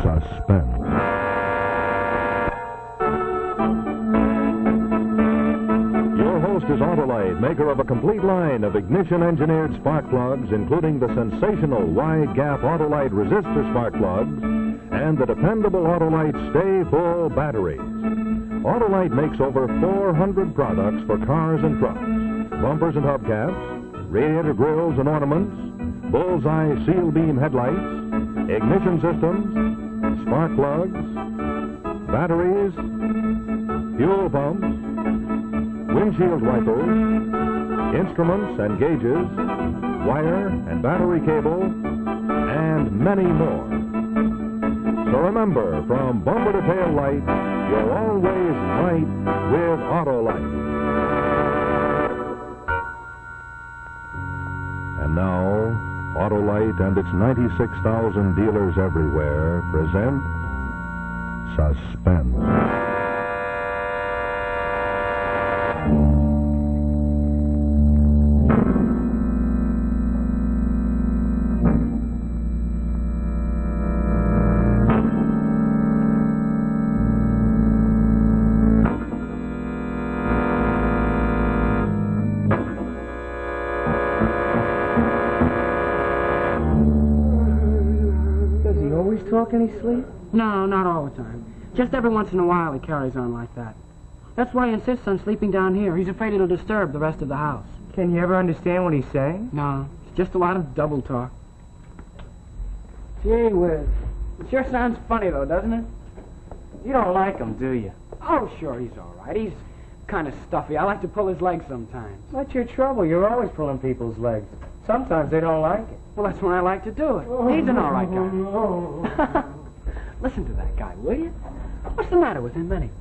Suspense. Your host is Autolite, maker of a complete line of ignition-engineered spark plugs, including the sensational wide-gap Autolite resistor spark plugs and the dependable Autolite Stay-Full batteries. Autolite makes over 400 products for cars and trucks, bumpers and hubcaps, radiator grills and ornaments, bullseye seal beam headlights, ignition systems, spark plugs, batteries, fuel pumps, windshield wipers, instruments and gauges, wire and battery cable, and many more. So remember, from bumper to tail light, you're always right with Autolite. And now, Autolite and its 96,000 dealers everywhere present Suspense. Talk in his sleep? No, not all the time. Just every once in a while he carries on like that. That's why he insists on sleeping down here. He's afraid it'll disturb the rest of the house. Can you ever understand what he's saying? No, it's just a lot of double talk. Gee whiz. It sure sounds funny, though, doesn't it? You don't like him, do you? Oh, sure, he's all right. He's kind of stuffy. I like to pull his legs sometimes. What's your trouble? You're always pulling people's legs. Sometimes they don't like it. Well, that's when I like to do it. He's an all right guy. Listen to that guy, will you? What's the matter with him, anyway?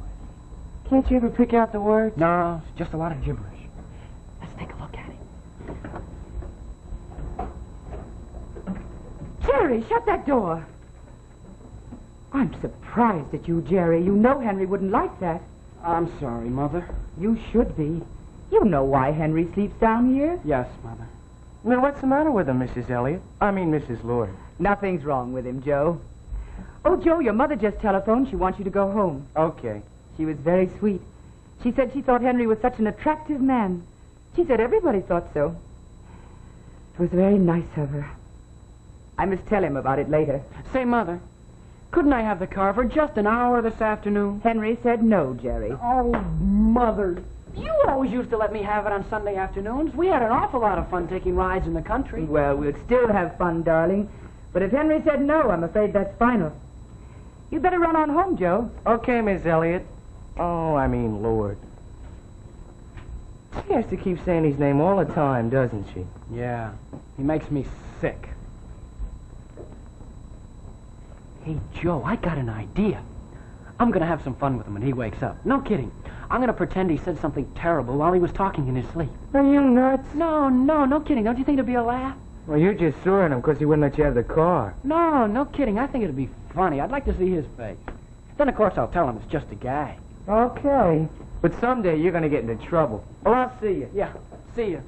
Can't you ever pick out the words? No, it's just a lot of gibberish. Let's take a look at him. Jerry, shut that door. I'm surprised at you, Jerry. You know Henry wouldn't like that. I'm sorry, Mother. You should be. You know why Henry sleeps down here. Yes, Mother. Well, what's the matter with him, Mrs. Elliott? I mean, Mrs. Lord. Nothing's wrong with him, Joe. Oh, Joe, your mother just telephoned. She wants you to go home. Okay. She was very sweet. She said she thought Henry was such an attractive man. She said everybody thought so. It was very nice of her. I must tell him about it later. Say, Mother, couldn't I have the car for just an hour this afternoon? Henry said no, Jerry. Oh, Mother. You always used to let me have it on Sunday afternoons. We had an awful lot of fun taking rides in the country. Well, we'll still have fun, darling. But if Henry said no, I'm afraid that's final. You'd better run on home, Joe. Okay, Miss Elliott. Oh, I mean, Lord. She has to keep saying his name all the time, doesn't she? Yeah, he makes me sick. Hey, Joe, I got an idea. I'm going to have some fun with him when he wakes up. No kidding. I'm going to pretend he said something terrible while he was talking in his sleep. Are you nuts? No kidding. Don't you think it'd be a laugh? Well, you're just soring him because he wouldn't let you have the car. No kidding. I think it'd be funny. I'd like to see his face. Then, of course, I'll tell him it's just a gag. Okay. But someday you're going to get into trouble. Well, I'll see you. Yeah, see you.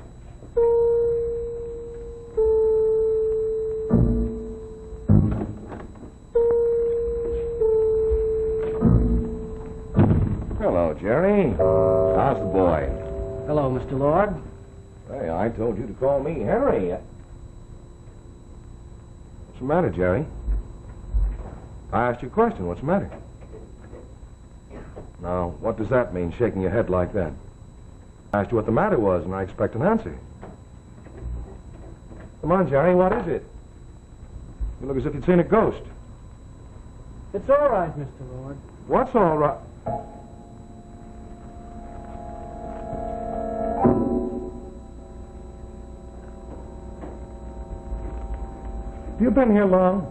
Hello, Jerry. How's the boy? Hello, Mr. Lord. Hey, I told you to call me Henry. What's the matter, Jerry? I asked you a question. What's the matter? Now, what does that mean, shaking your head like that? I asked you what the matter was, and I expect an answer. Come on, Jerry, what is it? You look as if you'd seen a ghost. It's all right, Mr. Lord. What's all right? Have you been here long?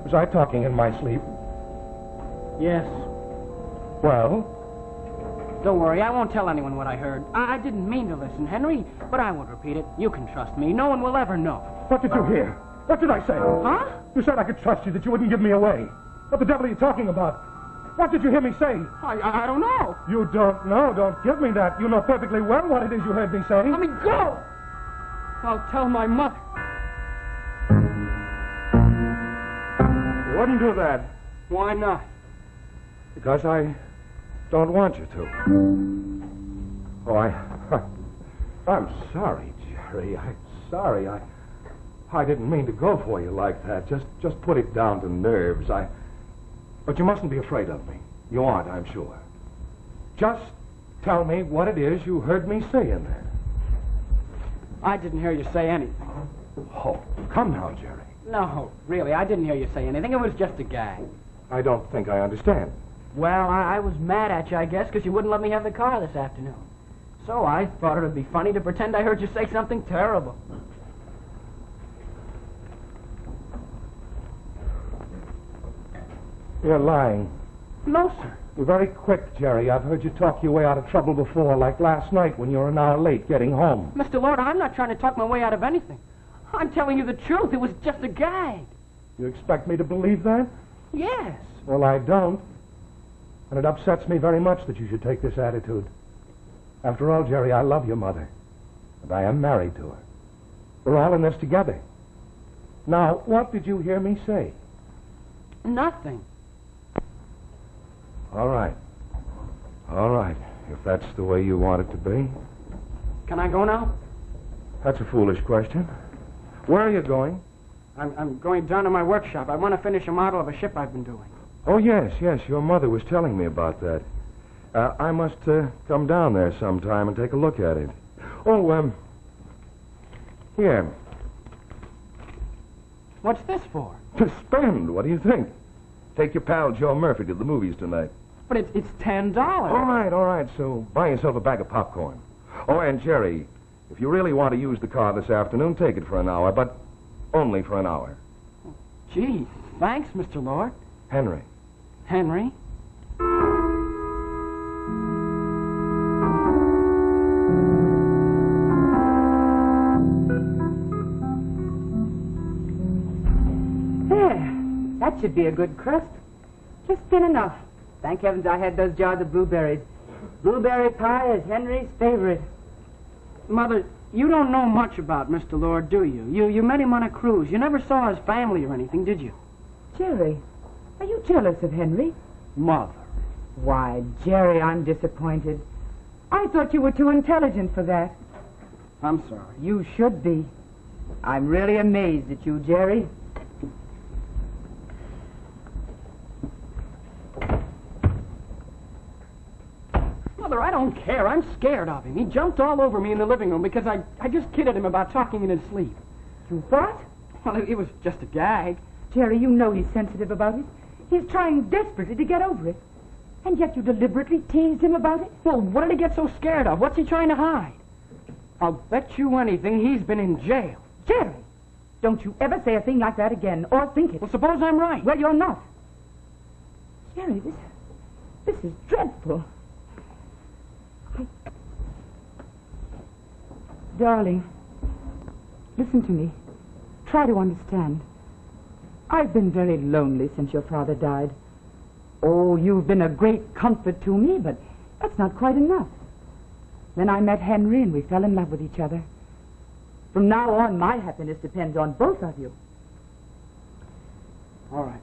Was I talking in my sleep? Yes. Well? Don't worry, I won't tell anyone what I heard. I didn't mean to listen, Henry, but I won't repeat it. You can trust me. No one will ever know. What did you hear? What did I say? Huh? You said I could trust you, that you wouldn't give me away. What the devil are you talking about? What did you hear me say? I don't know. You don't know. Don't give me that. You know perfectly well what it is you heard me say. Let me go. I'll tell my mother. What wouldn't do that. Why not? Because I don't want you to. Oh, I'm sorry, Jerry. I'm sorry. I didn't mean to go for you like that. Just put it down to nerves. But you mustn't be afraid of me. You aren't, I'm sure. Just tell me what it is you heard me say in there. I didn't hear you say anything. Oh, come now, Jerry. No, really, I didn't hear you say anything. It was just a gag. I don't think I understand. Well, I was mad at you, I guess, because you wouldn't let me have the car this afternoon. So I thought it would be funny to pretend I heard you say something terrible. You're lying. No, sir. You're very quick, Jerry. I've heard you talk your way out of trouble before, like last night when you were an hour late getting home. Mr. Lord, I'm not trying to talk my way out of anything. I'm telling you the truth. It was just a gag. You expect me to believe that? Yes. Well, I don't. And it upsets me very much that you should take this attitude. After all, Jerry, I love your mother. And I am married to her. We're all in this together. Now, what did you hear me say? Nothing. All right. All right. If that's the way you want it to be. Can I go now? That's a foolish question. Where are you going? I'm going down to my workshop. I want to finish a model of a ship I've been doing. Oh, yes. Your mother was telling me about that. I must come down there sometime and take a look at it. Oh, here. What's this for? To spend. What do you think? Take your pal Joe Murphy to the movies tonight. But it's $10. All right. So buy yourself a bag of popcorn. Oh, and Jerry, if you really want to use the car this afternoon, take it for an hour, but only for an hour. Gee, thanks, Mr. Lord. Henry. Henry? There. That should be a good crust. Just thin enough. Thank heavens I had those jars of blueberries. Blueberry pie is Henry's favorite. Mother, you don't know much about Mr. Lord, do you? You met him on a cruise. You never saw his family or anything, did you? Jerry, are you jealous of Henry? Mother. Why, Jerry, I'm disappointed. I thought you were too intelligent for that. I'm sorry. You should be. I'm really amazed at you, Jerry. Mother, I don't care. I'm scared of him. He jumped all over me in the living room because I just kidded him about talking in his sleep. You what? Well, it was just a gag. Jerry, you know he's sensitive about it. He's trying desperately to get over it. And yet you deliberately teased him about it? Well, what did he get so scared of? What's he trying to hide? I'll bet you anything he's been in jail. Jerry, don't you ever say a thing like that again, or think it. Well, suppose I'm right. Well, you're not. Jerry, this is dreadful. Darling, listen to me. Try to understand. I've been very lonely since your father died. Oh, you've been a great comfort to me, but that's not quite enough. Then I met Henry and we fell in love with each other. From now on, my happiness depends on both of you. All right.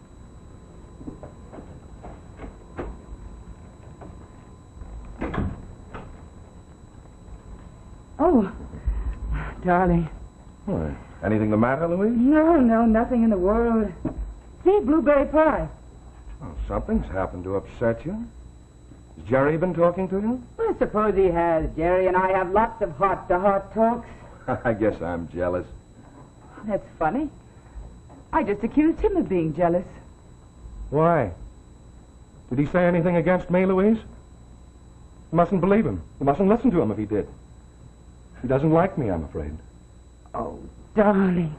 Oh, darling. What? Anything the matter, Louise? No, nothing in the world. See, blueberry pie. Well, something's happened to upset you. Has Jerry been talking to you? Well, suppose he has. Jerry and I have lots of heart-to-heart talks. I guess I'm jealous. That's funny. I just accused him of being jealous. Why? Did he say anything against me, Louise? You mustn't believe him. You mustn't listen to him if he did. He doesn't like me, I'm afraid. Oh, darling.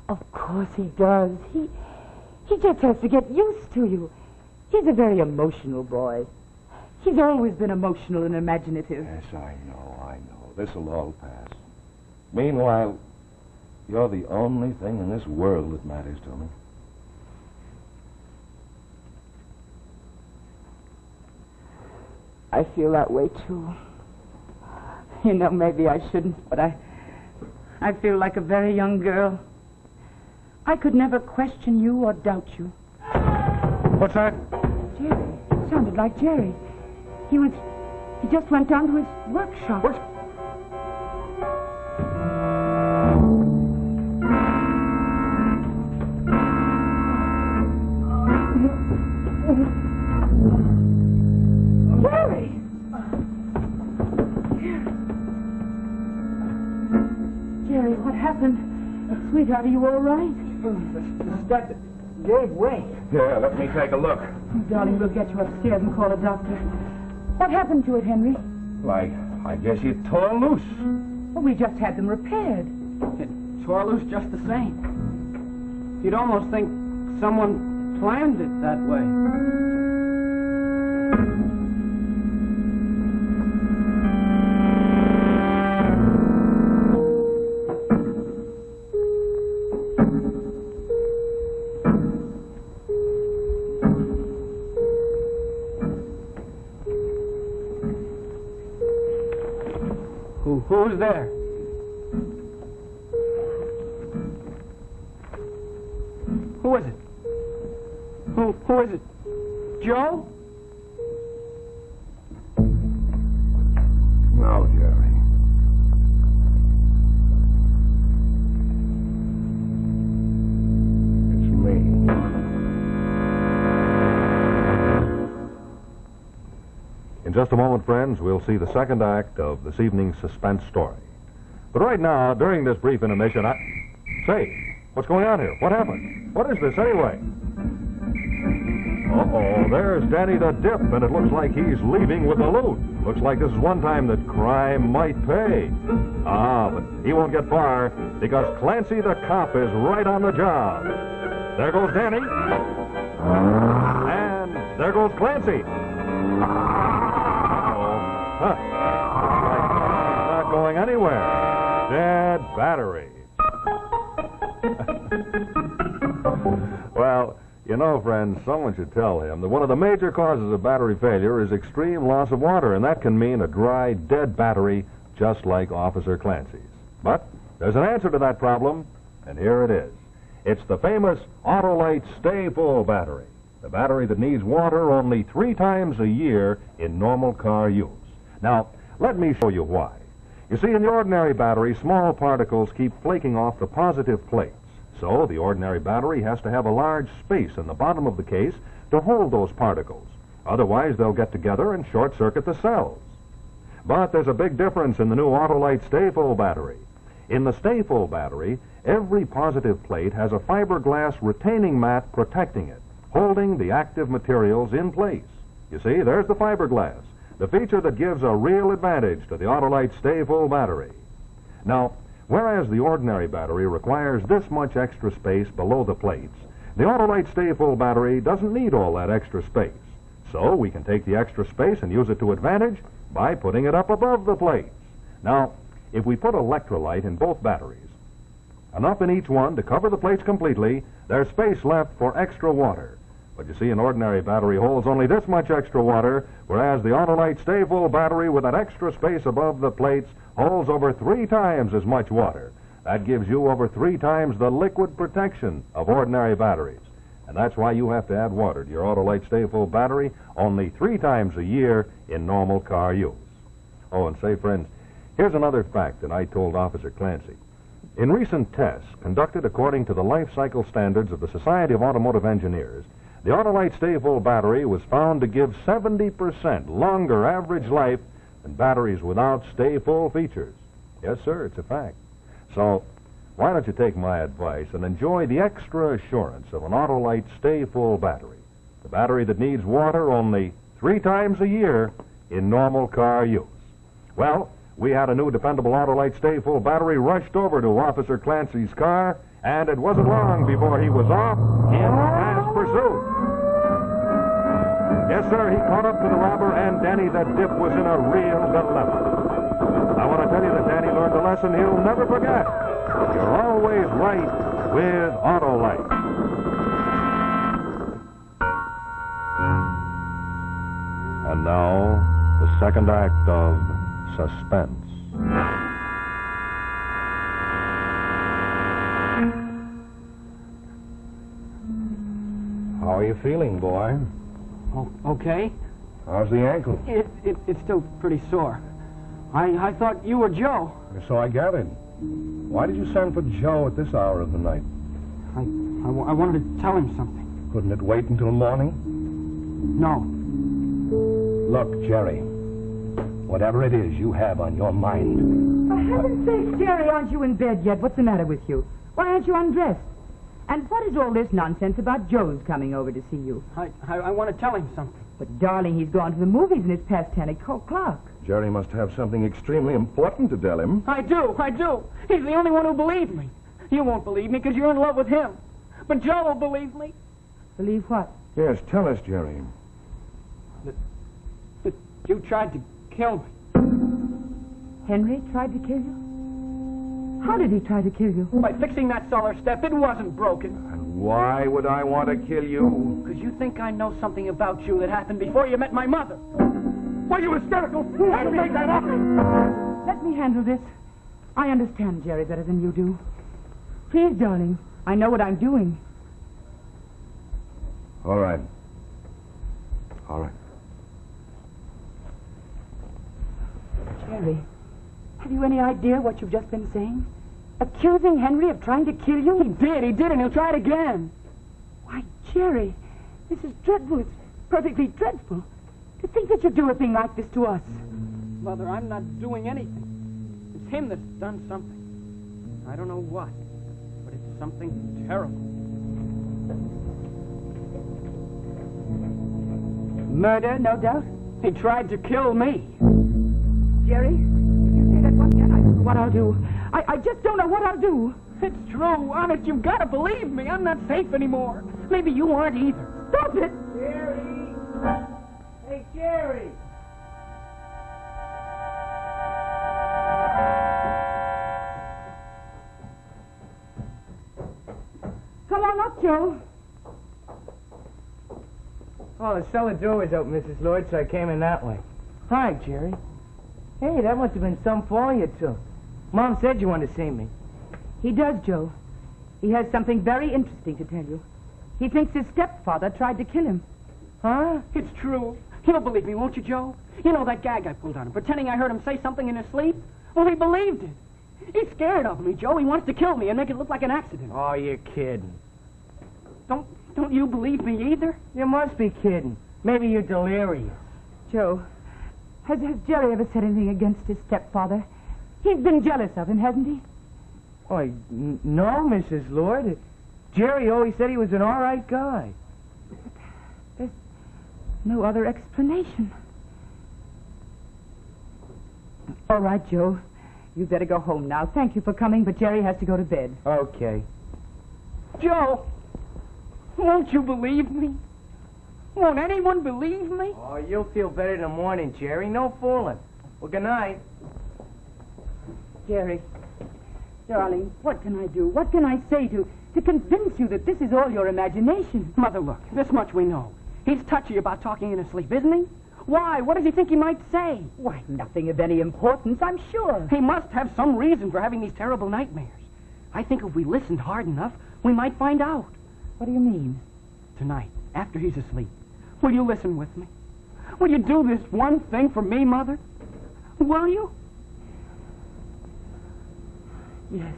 Of course he does. He just has to get used to you. He's a very emotional boy. He's always been emotional and imaginative. Yes, I know. This'll all pass. Meanwhile, you're the only thing in this world that matters to me. I feel that way, too. You know, maybe I shouldn't, but I feel like a very young girl. I could never question you or doubt you. What's that? Jerry. Sounded like Jerry. He just went down to his workshop. What? Jerry! Jerry, what happened? Sweetheart, are you all right? The step gave way. Yeah, let me take a look. Oh, darling, we'll get you upstairs and call a doctor. What happened to it, Henry? Like, I guess you tore loose. Well, we just had them repaired. It tore loose just the same. You'd almost think someone planned it that way. Who's there? Who is it? Who is it? Joe? No, Jerry. It's me. In just a moment, friends, we'll see the second act of this evening's suspense story. But right now, during this brief intermission, Say, what's going on here? What happened? What is this, anyway? Uh-oh, there's Danny the Dip, and it looks like he's leaving with the loot. Looks like this is one time that crime might pay. Ah, but he won't get far, because Clancy the cop is right on the job. There goes Danny. And there goes Clancy. Huh. He's not going anywhere. Dead battery. Well, you know, friends, someone should tell him that one of the major causes of battery failure is extreme loss of water, and that can mean a dry, dead battery, just like Officer Clancy's. But there's an answer to that problem, and here it is. It's the famous Autolite Stay Full battery, the battery that needs water only 3 times a year in normal car use. Now, let me show you why. You see, in the ordinary battery, small particles keep flaking off the positive plates. So the ordinary battery has to have a large space in the bottom of the case to hold those particles. Otherwise, they'll get together and short-circuit the cells. But there's a big difference in the new Autolite Stay Full battery. In the Stay Full battery, every positive plate has a fiberglass retaining mat protecting it, holding the active materials in place. You see, there's the fiberglass, the feature that gives a real advantage to the Autolite Stay Full battery. Now, whereas the ordinary battery requires this much extra space below the plates, the Autolite Stay Full battery doesn't need all that extra space. So we can take the extra space and use it to advantage by putting it up above the plates. Now, if we put electrolyte in both batteries, enough in each one to cover the plates completely, there's space left for extra water. But you see, an ordinary battery holds only this much extra water, whereas the Autolite Stay Full battery with that extra space above the plates holds over 3 times as much water. That gives you over 3 times the liquid protection of ordinary batteries. And that's why you have to add water to your Autolite Stay Full battery only 3 times a year in normal car use. Oh, and say, friends, here's another fact that I told Officer Clancy. In recent tests conducted according to the life cycle standards of the Society of Automotive Engineers, the Autolite Stay Full battery was found to give 70% longer average life than batteries without Stay Full features. Yes, sir, it's a fact. So, why don't you take my advice and enjoy the extra assurance of an Autolite Stay Full battery, the battery that needs water only 3 times a year in normal car use. Well, we had a new dependable Autolite Stay Full battery rushed over to Officer Clancy's car, and it wasn't long before he was off in fast pursuit. Yes, sir, he caught up to the robber, and Danny the Dip was in a real dilemma. I want to tell you that Danny learned a lesson he'll never forget. You're always right with Autolite. And now, the second act of Suspense. are you feeling, boy? Oh, okay. How's the ankle? It's still pretty sore. I thought you were Joe. So I gathered. Why did you send for Joe at this hour of the night? I wanted to tell him something. Couldn't it wait until morning? No. Look, Jerry, whatever it is you have on your mind. For heaven's sake, Jerry, aren't you in bed yet? What's the matter with you? Why aren't you undressed? And what is all this nonsense about Joe's coming over to see you? I want to tell him something. But, darling, he's gone to the movies and it's past 10 o'clock. Jerry must have something extremely important to tell him. I do. He's the only one who believes me. You won't believe me because you're in love with him. But Joe will believe me. Believe what? Yes, tell us, Jerry. That you tried to kill me. Henry tried to kill you? How did he try to kill you? By fixing that cellar step. It wasn't broken. And why would I want to kill you? Because you think I know something about you that happened before you met my mother. Were you hysterical? How to make that up? Let me handle this. I understand Jerry better than you do. Please, darling, I know what I'm doing. All right. Jerry, have you any idea what you've just been saying? Accusing Henry of trying to kill you? He did, and he'll try it again. Why, Jerry, this is dreadful. It's perfectly dreadful. To think that you'd do a thing like this to us. Mother, I'm not doing anything. It's him that's done something. I don't know what, but it's something terrible. Murder, no doubt. He tried to kill me. Jerry, if you say that once again, I don't know what I'll do. I just don't know what I'll do. It's true, honest. You've got to believe me. I'm not safe anymore. Maybe you aren't either. Stop it! Jerry! Hey, Jerry! Come on up, Joe. Oh, the cellar door was open, Mrs. Lloyd, so I came in that way. Hi, Jerry. Hey, that must have been some fall you took. Mom said you wanted to see me. He does, Joe. He has something very interesting to tell you. He thinks his stepfather tried to kill him. Huh? It's true. You'll believe me, won't you, Joe? You know that gag I pulled on him, pretending I heard him say something in his sleep? Well, he believed it. He's scared of me, Joe. He wants to kill me and make it look like an accident. Oh, you're kidding. Don't you believe me either? You must be kidding. Maybe you're delirious. Joe, has Jerry ever said anything against his stepfather? He's been jealous of him, hasn't he? Oh, no, Mrs. Lloyd. Jerry always said he was an all right guy. There's no other explanation. All right, Joe. You'd better go home now. Thank you for coming, but Jerry has to go to bed. Okay. Joe, won't you believe me? Won't anyone believe me? Oh, you'll feel better in the morning, Jerry. No fooling. Well, good night. Jerry, darling, what can I do? What can I say to convince you that this is all your imagination? Mother, look, this much we know. He's touchy about talking in his sleep, isn't he? Why? What does he think he might say? Why, nothing of any importance, I'm sure. He must have some reason for having these terrible nightmares. I think if we listened hard enough, we might find out. What do you mean? Tonight, after he's asleep, will you listen with me? Will you do this one thing for me, Mother? Will you? Yes.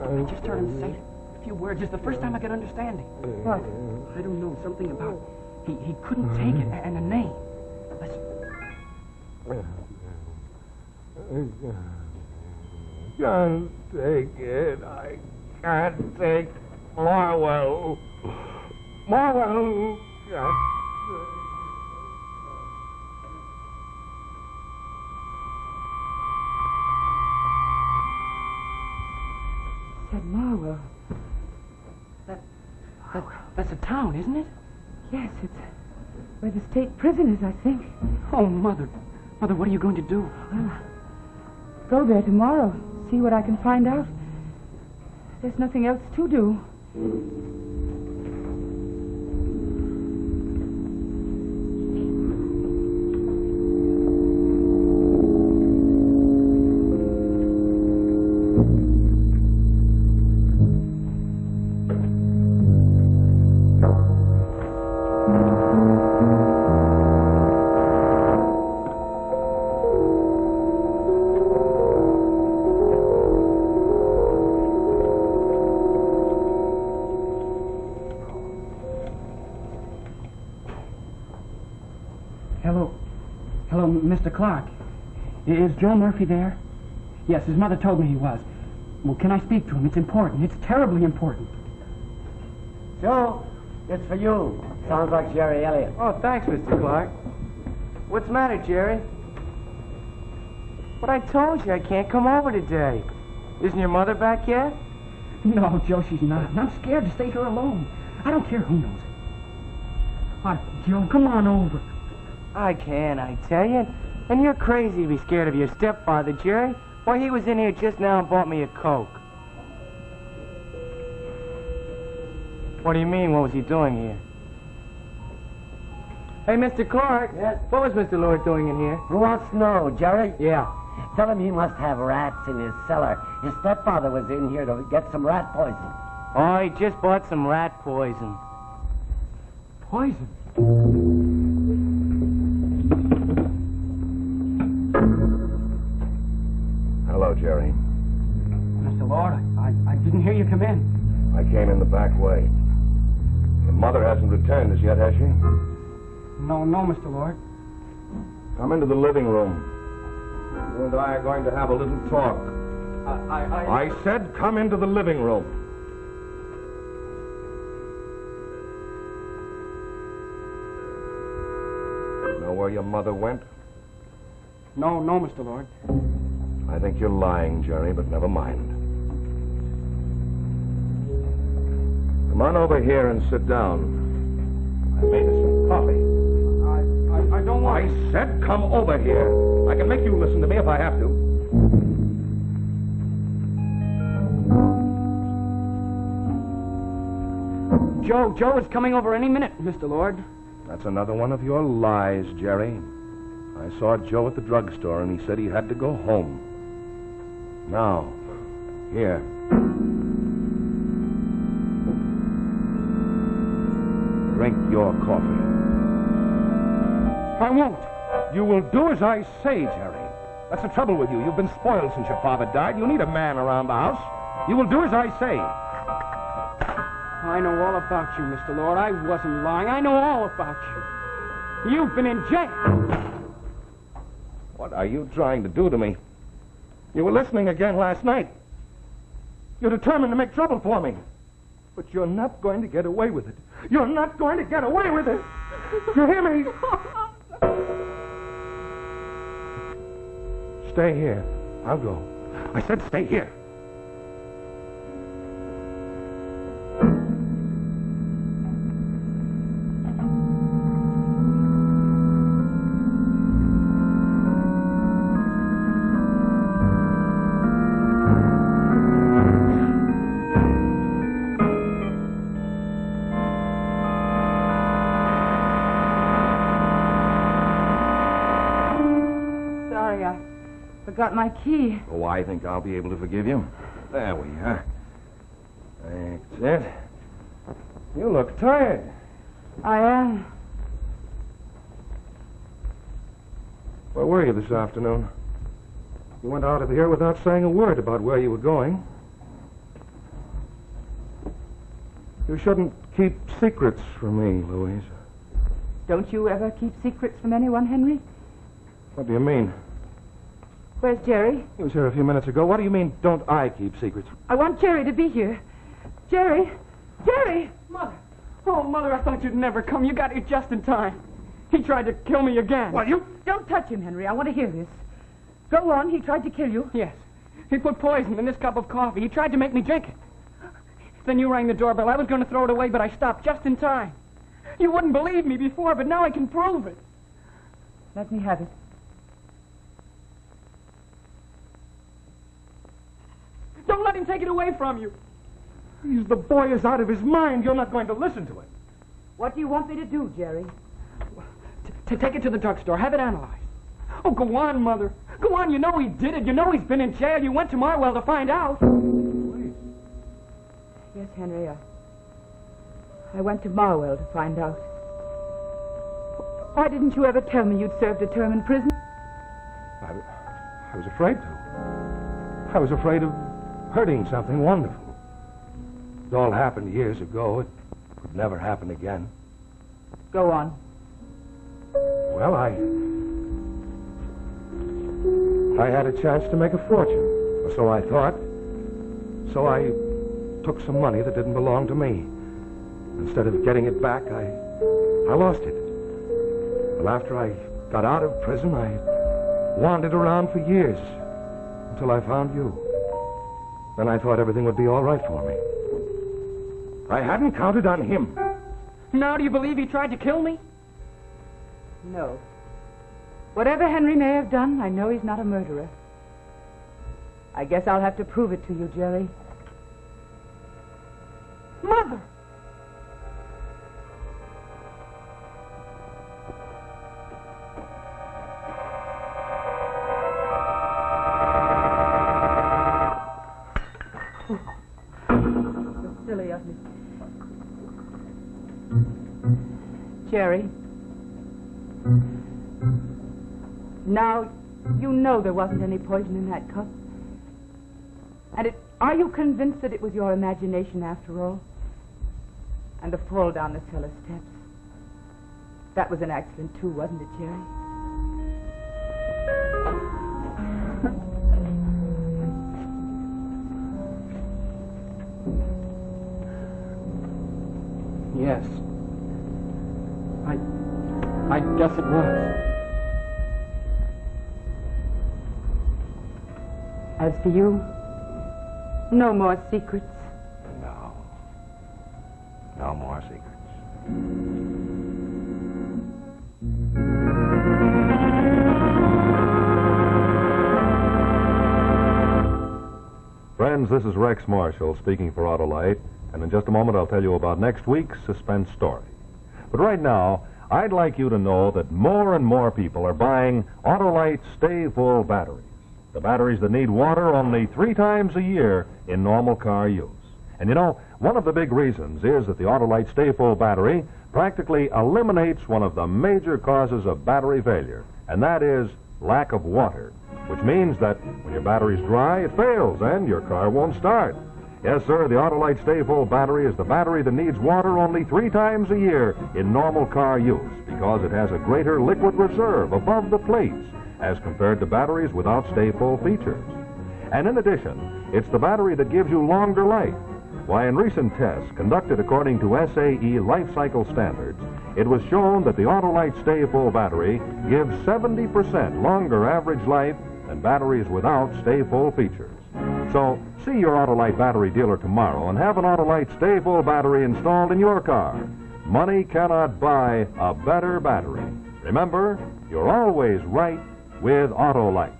I just heard him say a few words. It's the first time I could understand him. What? I don't know, something about he couldn't take it, and a name. Listen. Can't take it. I can't take Marwell. Marwell. Said Marwell. That's a town, isn't it? Yes, it's where the state prison is, I think. Oh, Mother. Mother, what are you going to do? Well, go there tomorrow. See what I can find out. There's nothing else to do. Hello, Mr. Clark. Is Joe Murphy there? Yes, his mother told me he was. Well, can I speak to him? It's important. It's terribly important. Joe, it's for you. Sounds like Jerry Elliott. Oh, thanks, Mr. Clark. What's the matter, Jerry? But I told you I can't come over today. Isn't your mother back yet? No, Joe, she's not. And I'm scared to stay here alone. I don't care who knows it. All right, Joe, come on over. I can, I tell you. And you're crazy to be scared of your stepfather, Jerry. Why, he was in here just now and bought me a Coke. What do you mean, what was he doing here? Hey, Mr. Clark. Yes? What was Mr. Lord doing in here? Who wants to know, Jerry? Yeah. Tell him he must have rats in his cellar. His stepfather was in here to get some rat poison. Oh, he just bought some rat poison. Poison? Hello, Jerry. Mr. Lord, I didn't hear you come in. I came in the back way. Your mother hasn't returned as yet, has she? No, Mr. Lord. Come into the living room. You and I are going to have a little talk. I said come into the living room. You know where your mother went? No, Mr. Lord. I think you're lying, Jerry, but never mind. Come on over here and sit down. I made us some coffee. I don't want... I said come over here. I can make you listen to me if I have to. Joe is coming over any minute, Mr. Lord. That's another one of your lies, Jerry. I saw Joe at the drugstore, and he said he had to go home. Now, here. Drink your coffee. I won't. You will do as I say, Jerry. That's the trouble with you. You've been spoiled since your father died. You need a man around the house. You will do as I say. I know all about you, Mr. Lord. I wasn't lying. I know all about you. You've been in jail. What are you trying to do to me? You were listening again last night. You're determined to make trouble for me. But you're not going to get away with it. You're not going to get away with it. You hear me? Stay here. I'll go. I said stay here. Got my key. Oh, I think I'll be able to forgive you. There we are. That's it. You look tired. I am. Where were you this afternoon? You went out of here without saying a word about where you were going. You shouldn't keep secrets from me, Louise. Don't you ever keep secrets from anyone, Henry? What do you mean? Where's Jerry? He was here a few minutes ago. What do you mean, don't I keep secrets? I want Jerry to be here. Jerry! Jerry! Mother! Oh, Mother, I thought you'd never come. You got here just in time. He tried to kill me again. What, you... Don't touch him, Henry. I want to hear this. Go on. He tried to kill you. Yes. He put poison in this cup of coffee. He tried to make me drink it. Then you rang the doorbell. I was going to throw it away, but I stopped just in time. You wouldn't believe me before, but now I can prove it. Let me have it. Don't let him take it away from you. The boy is out of his mind. You're not going to listen to it. What do you want me to do, Jerry? To take it to the drugstore, have it analyzed. Oh, go on, Mother. Go on, you know he did it. You know he's been in jail. You went to Marwell to find out. Please. Yes, Henry, I went to Marwell to find out. Why didn't you ever tell me you'd served a term in prison? I was afraid to. I was afraid of hurting something wonderful. It all happened years ago. It would never happen again. Go on. Well, I had a chance to make a fortune, or so I thought. So I took some money that didn't belong to me. Instead of getting it back, I lost it. Well, after I got out of prison, I wandered around for years until I found you. Then I thought everything would be all right for me. I hadn't counted on him. Now do you believe he tried to kill me? No. Whatever Henry may have done, I know he's not a murderer. I guess I'll have to prove it to you, Jerry. Mother! So silly of me. Jerry. Now, you know there wasn't any poison in that cup. And are you convinced that it was your imagination after all? And the fall down the cellar steps. That was an accident too, wasn't it, Jerry? Yes. I guess it was. As for you, no more secrets. No. No more secrets. Friends, this is Rex Marshall speaking for Autolite, and in just a moment I'll tell you about next week's suspense story. But right now, I'd like you to know that more and more people are buying Autolite Stay Full batteries. The batteries that need water only 3 times a year in normal car use. And you know, one of the big reasons is that the Autolite Stay Full battery practically eliminates one of the major causes of battery failure, and that is lack of water, which means that when your battery's dry, it fails and your car won't start. Yes, sir, the Autolite Stay Full battery is the battery that needs water only 3 times a year in normal car use because it has a greater liquid reserve above the plates as compared to batteries without Stay Full features. And in addition, it's the battery that gives you longer life. Why, in recent tests conducted according to SAE life cycle standards, it was shown that the Autolite Stay Full battery gives 70% longer average life than batteries without Stay Full features. So, see your Autolite battery dealer tomorrow and have an Autolite Stay Full battery installed in your car. Money cannot buy a better battery. Remember, you're always right with Autolite.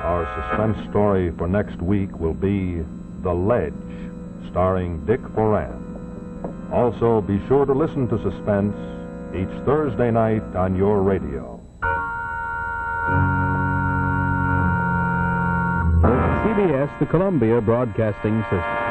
Our suspense story for next week will be The Ledge, starring Dick Foran. Also, be sure to listen to Suspense each Thursday night on your radio. CBS, the Columbia Broadcasting System.